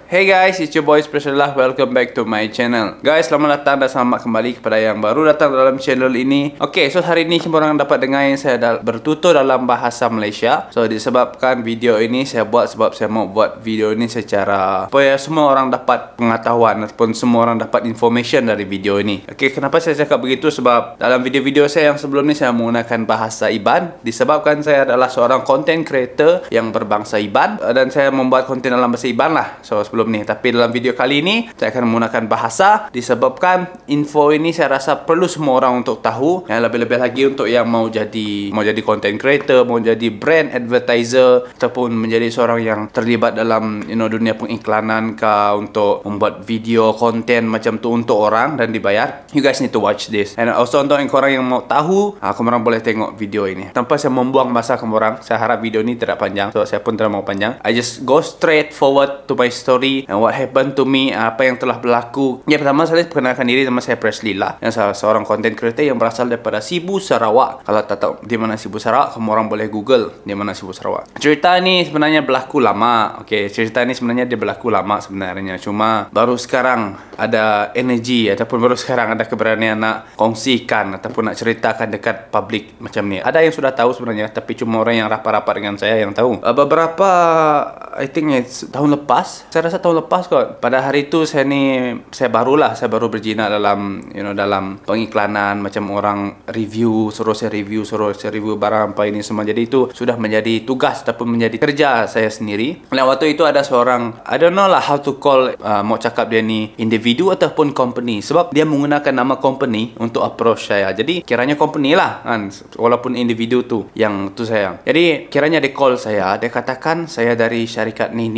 Hey guys, it's your boy Specialah. Welcome back to my channel. Guys, selamat datang dan selamat kembali kepada yang baru datang dalam channel ini. Okay, so hari ini semua orang dapat dengar yang saya bertutur dalam bahasa Malaysia. So disebabkan video ini saya buat sebab saya mau buat video ini secara supaya semua orang dapat pengetahuan ataupun semua orang dapat information dari video ini. Okay, kenapa saya cakap begitu? Sebab dalam video-video saya yang sebelum ni saya menggunakan bahasa Iban. Disebabkan saya adalah seorang content creator yang berbangsa Iban dan saya membuat konten dalam bahasa Iban lah. So sebelum ni, tapi dalam video kali ini saya akan menggunakan bahasa disebabkan info ini saya rasa perlu semua orang untuk tahu, yang lebih-lebih lagi untuk yang mau jadi content creator, mau jadi brand advertiser ataupun menjadi seorang yang terlibat dalam dunia pengiklanan kah, untuk membuat video konten macam tu untuk orang dan dibayar. You guys need to watch this. And also untuk korang yang mau tahu, korang boleh tengok video ini tanpa saya membuang masa korang. Saya harap video ini tidak panjang, so saya pun tidak mau panjang. I just go straight forward to my story and what happened to me, apa yang telah berlaku. Ya, pertama saya perkenalkan diri, nama saya Presley lah, yang seorang content creator yang berasal daripada Sibu, Sarawak. Kalau tak tahu di mana Sibu, Sarawak, kamu orang boleh google di mana Sibu, Sarawak. Cerita ni sebenarnya berlaku lama. Okay, cerita ni sebenarnya dia berlaku lama sebenarnya, cuma baru sekarang ada energi ataupun baru sekarang ada keberanian nak kongsikan ataupun nak ceritakan dekat public macam ni. Ada yang sudah tahu sebenarnya, tapi cuma orang yang rapat-rapat dengan saya yang tahu. Beberapa, I think tahun lepas, saya rasa tahun lepas kot. Pada hari itu saya baru berjinak dalam dalam pengiklanan, macam orang review, suruh saya review barang apa ini semua. Jadi itu sudah menjadi tugas ataupun menjadi kerja saya sendiri. Dan waktu itu ada seorang, I don't know lah how to call, mau cakap dia ni individu ataupun company, sebab dia menggunakan nama company untuk approach saya. Jadi kiranya company lah kan, walaupun individu tu yang tu saya. Jadi kiranya dia call saya, dia katakan saya dari syarikat ni,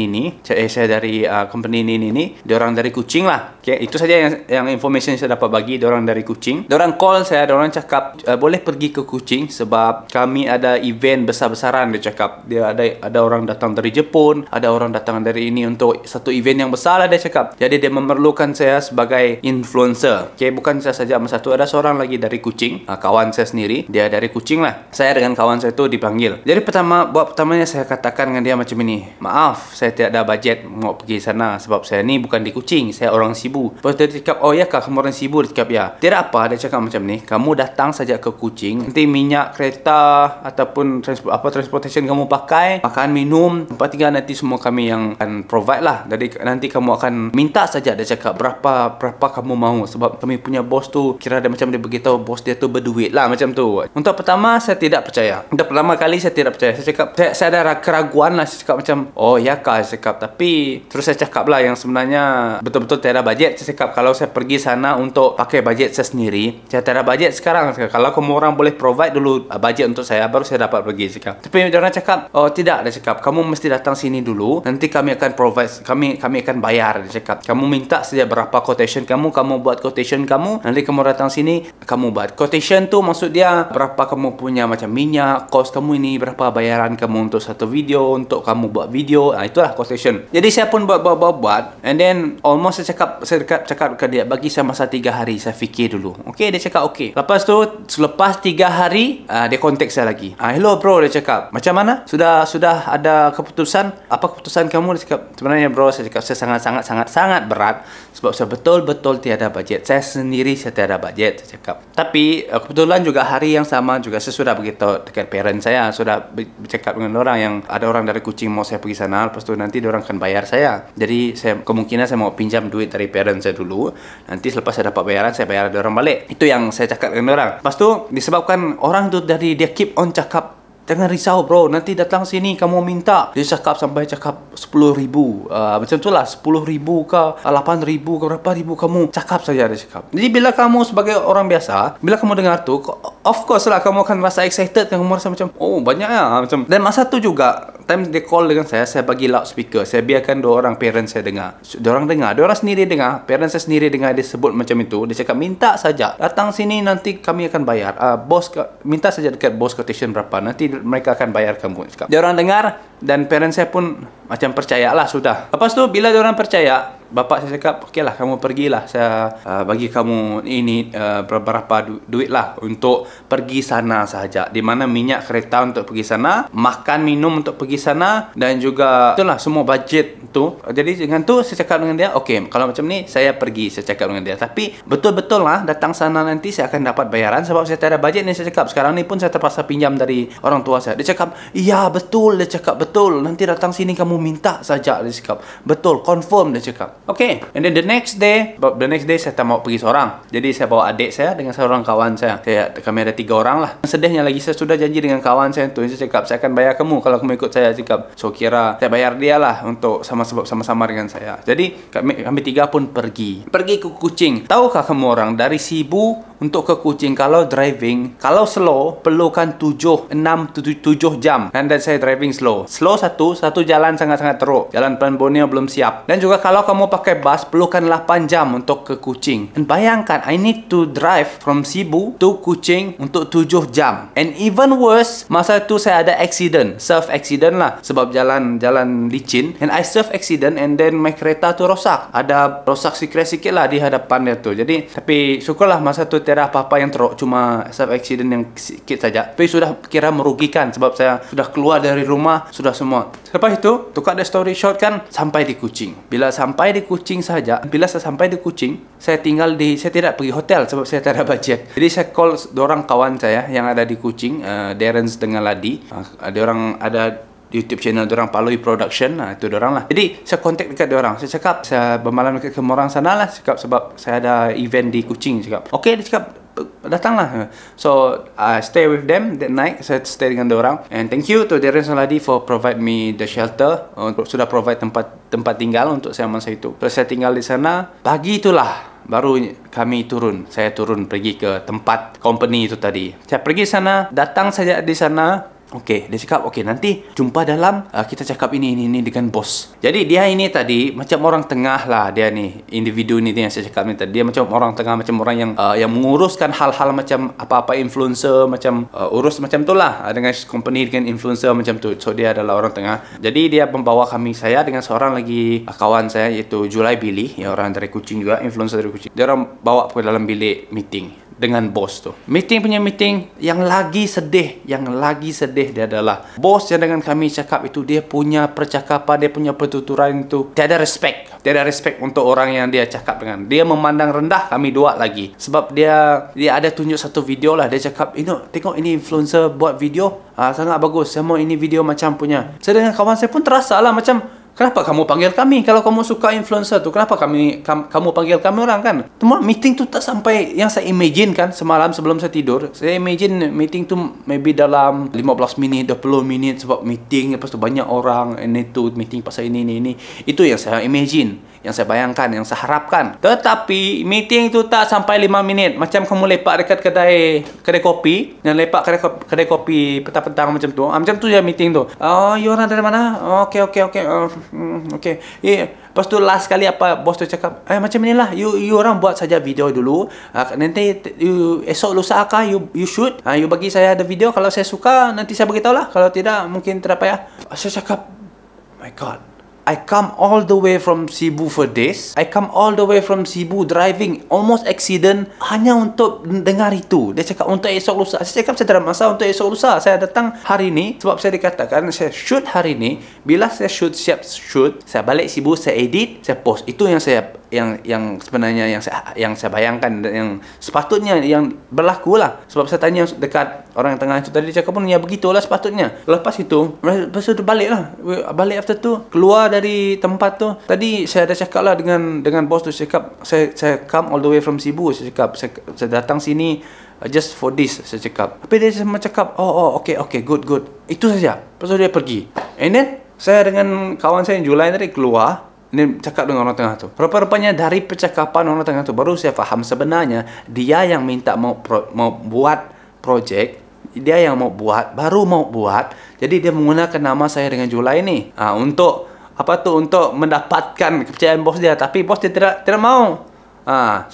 saya dari company ni, diorang dari Kuching lah. Okay, itu saja yang information saya dapat bagi. Diorang dari Kuching. Diorang call saya, diorang cakap boleh pergi ke Kuching sebab kami ada event besar-besaran. Dia cakap dia ada orang datang dari Jepun, ada orang datang dari ini untuk satu event yang besar lah, dia cakap. Jadi dia memerlukan saya sebagai influencer. Okay, bukan saya saja masa tu, ada seorang lagi dari Kuching, kawan saya sendiri, dia dari Kuching lah. Saya dengan kawan saya tu dipanggil. Jadi pertamanya saya katakan dengan dia macam ini, maaf, saya tidak ada budget mau pergi sana sebab saya ni bukan di Kuching, saya orang Sibu. Lepas dia cakap, oh ya kah kamu orang Sibu? Dia cakap ya. Tidak apa, dia cakap macam ni, kamu datang saja ke Kuching, nanti minyak kereta ataupun transportation kamu pakai, makan minum, tempat tinggal nanti semua kami yang akan provide lah. Jadi nanti kamu akan minta saja, dia cakap berapa kamu mau, sebab kami punya bos tu kira dia macam dia beritahu bos dia tu berduit lah macam tu. Untuk pertama saya tidak percaya. Untuk pertama kali saya tidak percaya. Saya cakap saya ada keraguan lah. Saya cakap macam, oh ya kah, saya cakap. Tapi terus saya cakap lah yang sebenarnya betul-betul tiada budget. Saya cakap kalau saya pergi sana untuk pakai budget saya sendiri, saya tiada budget sekarang. Kalau kamu orang boleh provide dulu budget untuk saya, baru saya dapat pergi. Saya cakap. Tapi dia orang cakap, oh tidak, dia cakap kamu mesti datang sini dulu, nanti kami akan provide, kami akan bayar. Dia cakap kamu minta saja berapa quotation kamu buat quotation kamu, nanti kamu datang sini, kamu buat quotation tu, maksud dia berapa kamu punya macam minyak, cost kamu ini, berapa bayaran kamu untuk satu video, untuk kamu buat video. Itulah quotation. Jadi saya pun buat, and then almost saya cakap ke dia, bagi saya masa 3 hari saya fikir dulu. Okay, dia cakap okay. Lepas tu selepas 3 hari dia kontak saya lagi. Hello bro, dia cakap macam mana, sudah ada keputusan, apa keputusan kamu? Dia cakap sebenarnya bro, saya cakap saya sangat berat sebab saya betul-betul tiada budget. Saya sendiri saya tiada budget, saya cakap. Tapi kebetulan juga hari yang sama juga saya sudah beritahu dekat parent saya, sudah bercakap dengan orang yang ada orang dari Kuching mau saya pergi sana. Lepas tu nanti orang akan bayar saya. Jadi kemungkinan saya mau pinjam duit dari parent saya dulu. Nanti selepas saya dapat bayaran, saya bayar orang balik. Itu yang saya cakap dengan orang. Lepas tu disebabkan orang tu dari dia keep on cakap, jangan risau bro, nanti datang sini kamu minta. Dia cakap sampai cakap 10,000 macam tu lah, 10,000 ke 8,000 ke berapa ribu, kamu cakap saja, dia cakap. Jadi bila kamu sebagai orang biasa, bila kamu dengar tu, of course lah kamu akan rasa excited, kamu rasa macam oh banyak ya macam. Dan masa tu juga time dia call dengan saya bagi loudspeaker, saya biarkan dua orang parent saya dengar. Diorang sendiri dengar, parent saya sendiri dengar dia sebut macam itu. Dia cakap minta saja datang sini, nanti kami akan bayar. Bos minta saja dekat bos quotation berapa, nanti mereka akan bayar kamu. Dia orang dengar dan parents saya pun macam percayalah sudah. Lepas tu bila dia orang percaya, bapak saya cakap, okey lah, kamu pergilah, saya bagi kamu ini beberapa duit lah untuk pergi sana sahaja, di mana minyak kereta untuk pergi sana, makan minum untuk pergi sana, dan juga itulah semua budget tu. Jadi dengan tu saya cakap dengan dia, okey, kalau macam ni saya pergi, saya cakap dengan dia. Tapi betul-betul lah datang sana nanti saya akan dapat bayaran sebab saya tak ada budget ni. Saya cakap sekarang ni pun saya terpaksa pinjam dari orang tua saya. Dia cakap, iya betul, dia cakap betul, nanti datang sini kamu minta saja, dia cakap betul, confirm, dia cakap. Okay, and then the next day saya tak mau pergi seorang. Jadi saya bawa adik saya dengan seorang kawan saya. Kami ada 3 orang lah. Sedihnya lagi, saya sudah janji dengan kawan saya tu, saya cakap saya akan bayar kamu kalau kamu ikut saya, cakap. So kira saya bayar dia lah untuk sama-sama dengan saya. Jadi kami 3 pun pergi ke Kuching. Tahukah kamu orang, dari Cebu untuk ke Kuching kalau driving, kalau slow perlukan 7 jam. Dan saya driving slow satu jalan sangat-sangat teruk, jalan Plan Borneo belum siap. Dan juga kalau kamu pakai bus perlukan 8 jam untuk ke Kuching. Dan bayangkan, I need to drive from Cebu to Kuching untuk 7 jam. And even worse, masa itu saya ada surf accident lah, sebab jalan licin, and I surf accident, and then my kereta tu rosak. Ada rosak sikit-sikit lah di hadapan dia tu. Jadi tapi syukurlah masa tu tiada apa-apa yang teruk, cuma surf accident yang sikit saja. Tapi sudah kira merugikan sebab saya sudah keluar dari rumah, sudah semua. Lepas itu, to cut the story short kan, sampai di Kuching. Bila sampai di Kuching saja, saya tidak pergi hotel sebab saya tak ada budget. Jadi saya call dorang kawan saya yang ada di Kuching, Darren dengan Ladi. Diorang ada YouTube channel dorang, Palui Production. Itu dorang lah. Jadi saya kontak dekat dorang. Saya cakap saya bermalam dekat orang sana lah, cakap sebab saya ada event di Kuching, cakap. Okay, dia cakap datanglah. So I stay with them that night. Saya stay dengan dorang. And thank you to Darren Saladi for provide me the shelter, sudah provide tempat tinggal untuk saya masa itu. Terus saya tinggal di sana. Pagi itulah baru kami turun. Saya turun pergi ke tempat company itu tadi. Saya pergi sana, datang saja di sana. Okey, dia cakap, okey, nanti jumpa dalam, kita cakap ini dengan bos. Jadi dia ini tadi macam orang tengah lah, dia ni, individu ni yang saya cakap ni tadi. Dia macam orang tengah, macam orang yang menguruskan hal-hal macam apa-apa influencer, macam urus macam tu lah, dengan company, dengan influencer macam tu. So dia adalah orang tengah. Jadi dia membawa saya dengan seorang lagi kawan saya, iaitu Julai Billy, yang orang dari Kuching juga, influencer dari Kuching. Dia orang bawa ke dalam bilik meeting dengan bos tu. Meeting yang lagi sedih dia adalah bos yang dengan kami cakap itu, dia punya percakapan, dia punya pertuturan itu tiada respect untuk orang yang dia cakap dengan. Dia memandang rendah kami dua lagi. Sebab dia ada tunjuk satu video lah, dia cakap, tengok ini influencer buat video, sangat bagus, saya mau ini video macam punya. Saya dengan kawan saya pun terasa lah macam, kenapa kamu panggil kami? Kalau kamu suka influencer tu, kenapa kamu panggil kami orang kan? Cuma meeting tu tak sampai yang saya imagine kan. Semalam sebelum saya tidur, saya imagine meeting tu maybe dalam 15 minit, 20 minit sebab meeting, lepas tu banyak orang, ini tu meeting pasal ini. Itu yang saya imagine, yang saya bayangkan, yang saya harapkan. Tetapi meeting tu tak sampai 5 minit. Macam kamu lepak dekat kedai kopi, yang lepak kedai kopi petang-petang macam tu. Macam tu je meeting tu. Oh, you orang dari mana? Okey. Okay. Lepas tu last kali apa bos tu cakap, macam inilah, you orang buat saja video dulu, nanti esok lusa you shoot, you bagi saya ada video, kalau saya suka nanti saya beritahu lah, kalau tidak mungkin tidak payah. Saya cakap, my God, I come all the way from Cebu for this. I come all the way from Cebu driving, almost accident, hanya untuk dengar itu. Dia cakap untuk esok lusa. Saya cakap saya tidak ada masalah untuk esok lusa. Saya datang hari ini sebab saya dikatakan saya shoot hari ini. Bila saya siap shoot, saya balik Cebu, saya edit, saya post. Itu yang sebenarnya yang saya bayangkan, yang sepatutnya yang berlaku lah. Sebab saya tanya dekat orang yang tengah itu tadi, dia cakap pun ya begitulah sepatutnya. Lepas itu balik lah. Balik after tu, keluar dari tempat tu. Tadi saya ada cakap lah dengan bos tu. Saya cakap, saya come all the way from Cebu. Saya cakap, saya datang sini just for this, saya cakap. Tapi dia cuma cakap, okay, good. Itu saja. Lepas tu dia pergi. And then saya dengan kawan saya yang Julai tadi keluar. Ini cakap dengan orang tengah tu. Rupa-rupanya dari percakapan orang tengah tu baru saya faham sebenarnya dia yang minta mau buat projek. Dia yang mau buat, baru mau buat. Jadi dia menggunakan nama saya dengan Julai ni. Untuk mendapatkan kepercayaan bos dia. Tapi bos dia tidak mau.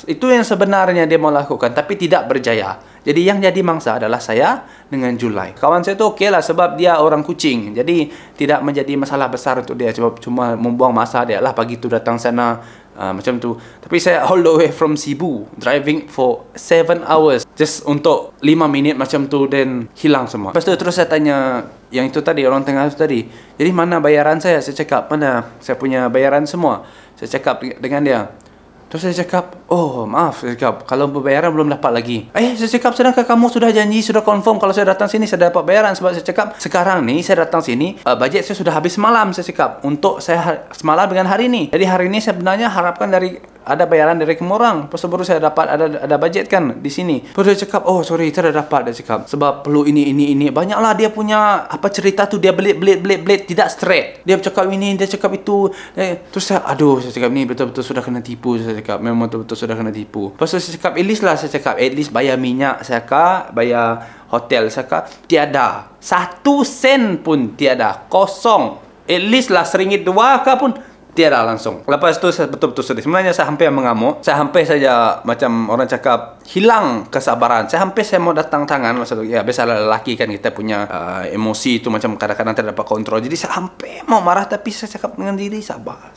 Itu yang sebenarnya dia mau lakukan, tapi tidak berjaya. Jadi yang jadi mangsa adalah saya dengan Julai. Kawan saya tu okey lah sebab dia orang Kuching. Jadi tidak menjadi masalah besar untuk dia. Cuma membuang masa dia lah pagi tu datang sana, Macam tu. Tapi saya all the way from Cebu, driving for 7 hours just untuk 5 minit macam tu, then hilang semua. Lepas tu terus saya tanya yang itu tadi, orang tengah itu tadi, jadi mana bayaran saya? Saya cakap, mana saya punya bayaran semua? Saya cakap dengan dia. Terus saya cakap, oh maaf, saya cakap, kalau bayaran belum dapat lagi. Saya cakap, sedangkan kamu sudah janji, sudah confirm kalau saya datang sini saya dapat bayaran. Sebab saya cakap, sekarang ni saya datang sini, bajet saya sudah habis semalam. Saya cakap, untuk saya semalam dengan hari ini. Jadi hari ini saya sebenarnya harapkan ada bayaran dari kamu orang. Lepas tu baru saya dapat ada bajet kan di sini. Baru dia cakap, oh sorry, tidak dapat. Dia cakap, sebab perlu ini. Banyaklah dia punya cerita tu, dia belit, tidak straight. Dia cakap ini, dia cakap itu. Terus saya cakap, ni betul-betul sudah kena tipu. Saya cakap, memang betul-betul sudah kena tipu. Lepas tu saya cakap, at least bayar minyak saya kak, bayar hotel saya kak. Tiada 1 sen pun tiada, kosong. At least lah RM1 2 kah pun tiada langsung. Lepas tu saya betul-betul sedih. Sebenarnya saya hampir mengamuk. Saya hampir saja, macam orang cakap, hilang kesabaran. Saya mau datang tangan. Masa tu, ya biasalah lelaki kan, kita punya emosi itu macam kadang-kadang tidak dapat kontrol. Jadi saya hampir mau marah, tapi saya cakap dengan diri, sabar.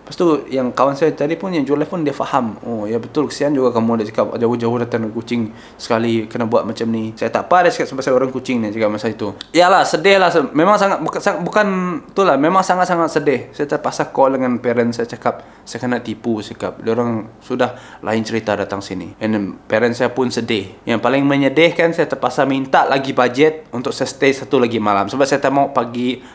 Lepas tu yang kawan saya tadi pun, yang jual pun, dia faham. Oh ya betul, kesian juga kamu. Dia cakap, jauh-jauh datang dari Kuching sekali kena buat macam ni. Saya tak apa, dia cakap sebab saya orang Kuching ni, cakap masa itu. Yalah, sedih lah. Memang sangat, bukan itulah, memang sangat-sangat sedih. Saya terpaksa call dengan parents. Saya cakap, saya kena tipu. Saya cakap, diorang sudah lain cerita datang sini. And then, parents saya pun sedih. Yang paling menyedihkan, saya terpaksa minta lagi budget untuk saya stay 1 lagi malam. Sebab saya tak mau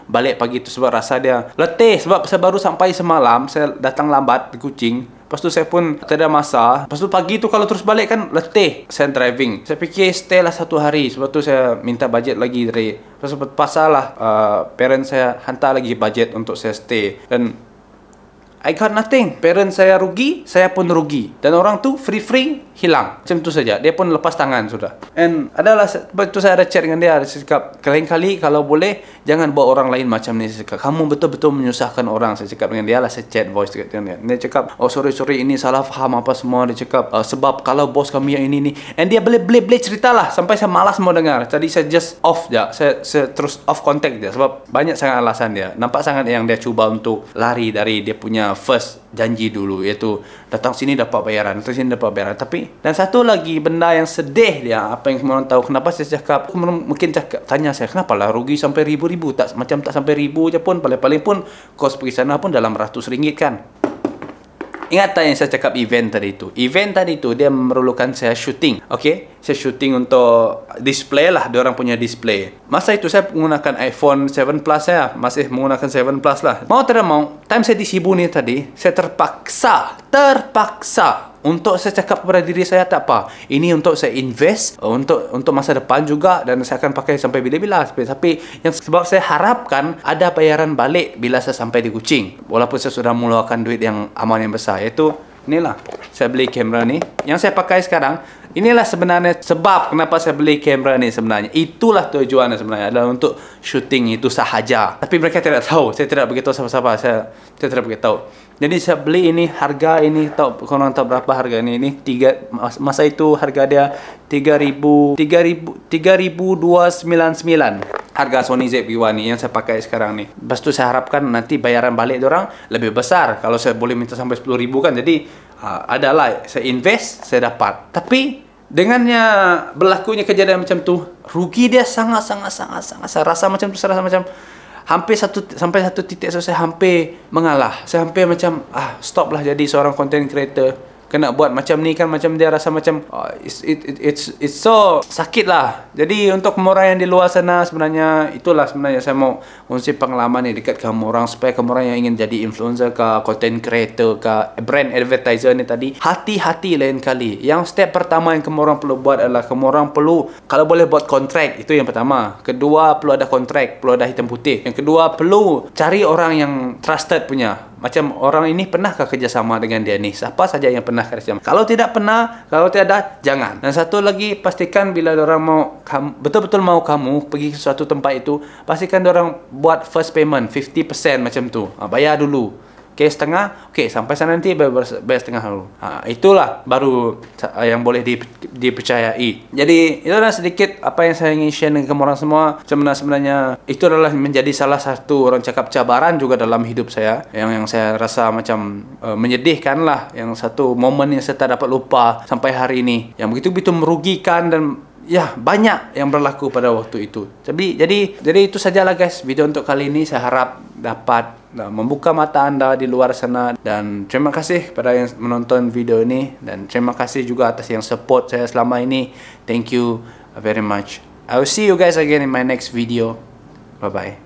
balik pagi itu, sebab rasa dia letih. Sebab saya baru sampai semalam, saya datang lambat di Kuching. Lepas tu saya pun tak ada masa. Lepas tu pagi tu kalau terus balik kan letih saya driving. Saya fikir stay lah 1 hari. Sebab tu saya minta budget lagi dari. Lepas tu pasal lah parents saya hantar lagi budget untuk saya stay. Dan I got nothing. Parents saya rugi, saya pun rugi. Dan orang tu free hilang. Macam tu saja. Dia pun lepas tangan sudah. And adalah, betul saya ada chat dengan dia. Saya cakap, kali-kali kalau boleh, jangan buat orang lain macam ni. Saya cakap, kamu betul-betul menyusahkan orang. Saya cakap dengan dia lah, saya chat voice dengan dia. Dia cakap, oh sorry, ini salah faham apa semua. Dia cakap, sebab kalau bos kami yang ini. And dia boleh cerita lah. Sampai saya malas mau dengar. Tadi saya just off je. Saya terus off contact dia. Sebab banyak sangat alasan dia. Nampak sangat yang dia cuba untuk lari dari dia punya first janji dulu, iaitu datang sini dapat bayaran, Tapi dan satu lagi benda yang sedih dia, apa yang semua orang tahu, kenapa saya cakap, mungkin tanya saya, kenapa lah rugi sampai ribu-ribu, tak sampai ribu je pun, paling-paling pun kos pergi sana pun dalam RM100 kan. Ingat tak yang saya cakap event tadi itu? Event tadi itu dia memerlukan saya syuting. Okay? Saya syuting untuk display lah. Diorang punya display. Masa itu saya menggunakan iPhone 7 Plus saya. Masih menggunakan 7 Plus lah. Mau tidak mau, time saya di Cebu ni tadi, saya terpaksa untuk saya cakap kepada diri saya, tak apa, ini untuk saya invest untuk masa depan juga, dan saya akan pakai sampai bila-bila. Tapi yang sebab saya harapkan ada bayaran balik bila saya sampai di Kuching, walaupun saya sudah mengeluarkan duit yang aman yang besar. Iaitu inilah, saya beli kamera ni yang saya pakai sekarang. Inilah sebenarnya sebab kenapa saya beli kamera ni sebenarnya. Itulah tujuannya sebenarnya, adalah untuk syuting itu sahaja. Tapi mereka tidak tahu. Saya tidak beritahu siapa-siapa. Saya tidak beritahu. Jadi saya beli ini, harga ini, korang tahu berapa harga ini? Masa itu harga dia 3,299. Harga Sony ZV-1 ni yang saya pakai sekarang ni. Lepas tu saya harapkan nanti bayaran balik diorang lebih besar. Kalau saya boleh minta sampai 10,000 kan. Jadi adalah saya invest, saya dapat. Tapi dengannya berlakunya kejadian macam tu, rugi dia sangat. Saya rasa macam tu, saya rasa macam sampai satu titik saya hampir mengalah. Saya hampir macam stop lah jadi seorang content creator. Kena buat macam ni kan, macam dia rasa macam it's so sakit lah. Jadi untuk orang yang di luar sana, sebenarnya itulah sebenarnya saya mau kongsi pengalaman ni dekat kamu orang, supaya kamu orang yang ingin jadi influencer ke, content creator ke, brand advertiser ni tadi, hati-hati lain kali. Yang step pertama yang kamu orang perlu buat adalah kamu orang perlu, kalau boleh, buat kontrak. Itu yang pertama. Kedua, perlu ada kontrak, perlu ada hitam putih. Yang kedua, perlu cari orang yang trusted punya. Macam orang ini pernahkah kerjasama dengan dia ni? Siapa saja yang pernah kerjasama? Kalau tidak pernah, kalau tiada, jangan. Dan satu lagi, pastikan bila orang mau betul-betul mau kamu pergi ke suatu tempat itu, pastikan orang buat first payment 50% macam tu. Bayar dulu. Oke, setengah. Oke, sampai sana nanti bayar setengah dulu. Itulah baru yang boleh dipercayai. Jadi, itu adalah sedikit apa yang saya ingin share dengan orang semua. Sebenarnya itu adalah menjadi salah satu orang cakap cabaran juga dalam hidup saya. Yang saya rasa macam menyedihkan lah. Yang satu momen yang saya tak dapat lupa sampai hari ini. Yang begitu-begitu merugikan dan ya, banyak yang berlaku pada waktu itu. Jadi itu sajalah guys video untuk kali ini. Saya harap dapat membuka mata Anda di luar sana. Dan terima kasih kepada yang menonton video ini. Dan terima kasih juga atas yang support saya selama ini. Thank you very much. I will see you guys again in my next video. Bye-bye.